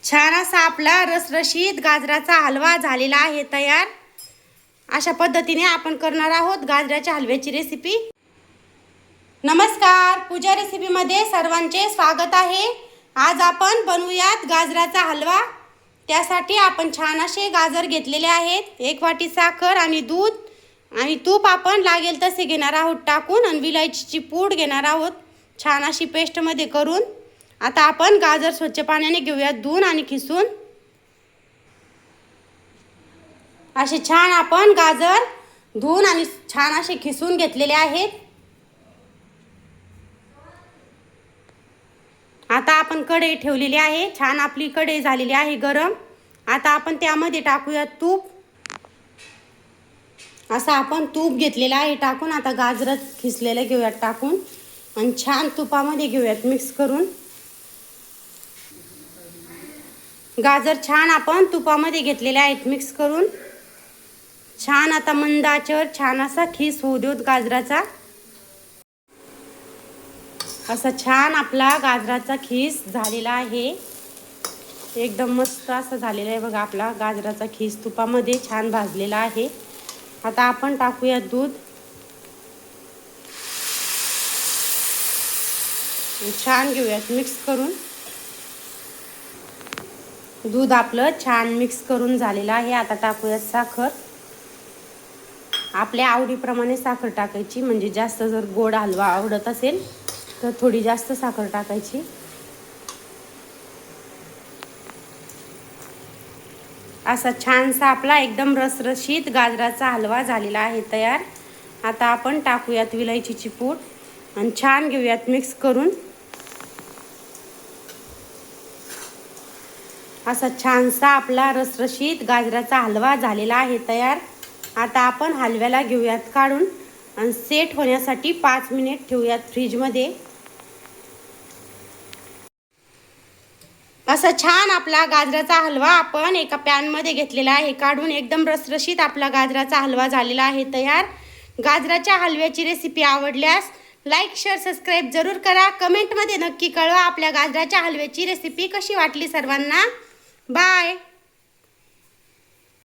छान असा आपला रसरशीत गाजराचा हलवा झालेला आहे तयार। अशा पद्धतीने आपण करणार आहोत गाजराच्या हलव्याची रेसिपी। नमस्कार, पूजा रेसिपी मध्ये सर्वांचे स्वागत आहे। आज आपण बनवूयात गाजराचा हलवा। त्यासाठी आपण छान असे गाजर घेतलेले आहेत। 1 वाटी साखर आणि दूध आणि तूप आपण लागेल तसे घेणार आहोत टाकून, आणि विलायचीची पूड घेणार आहोत छान अशी पेस्ट मध्ये करून। आता आपण गाजर स्वच्छ पाण्याने घेऊयात धुवून आणि खिसून। असे छान आपण गाजर धुवून आणि छान असे खिसून घेतलेले आहेत। आता आपण कढई ठेवलेली आहे। छान आपली कढई झालेली आहे गरम। आता आपण त्यामध्ये टाकूया तूप। असा आपण तूप घेतलेला आहे टाकून। आता गाजर खिसलेले घेऊयात टाकून आणि छान तुपामध्ये घेऊयात मिक्स करून। गाजर छान आपण तुपामध्ये घेतलेले आहेत मिक्स करून। छान आता मंद आचेवर छान असा खीस होऊ देऊ गाजराचा। असा छान आपला गाजराचा खीस झालेला आहे। एकदम मस्त असं झालेला आहे बघा। आपला गाजराचा खीस तुपामध्ये छान भाजलेला आहे। आता आपण टाकूया दूध। छान घेऊयात मिक्स करून। दूध आपलं छान मिक्स करून झालेलं आहे। आता टाकूयात साखर। आपल्या आवडीप्रमाणे साखर टाकायची, म्हणजे जास्त जर गोड हलवा आवडत असेल तर थोडी जास्त साखर टाकायची। असा छानसा आपला एकदम रसरशीत गाजराचा हलवा झालेला आहे तयार। आता आपण टाकूयात विलायचीची पूड आणि छान घेऊयात मिक्स करून। असा छानसा आपला रसरशीत गाजराचा हलवा झालेला आहे तयार। आता आपण हलव्याला घेऊयात काढून आणि सेट होण्यासाठी 5 मिनिट ठेवूयात फ्रीज मध्ये। असा छान आपला गाजराचा हलवा आपण एका पॅन मध्ये घेतलेला आहे काढून। एकदम रसरशीत आपला गाजराचा हलवा झालेला आहे तयार। गाजराच्या हलव्याची रेसिपी आवडल्यास लाईक, शेअर, सबस्क्राईब जरूर करा। कमेंट मध्ये नक्की कळवा आपल्या गाजराच्या हलव्याची रेसिपी कशी वाटली सर्वांना। बाय।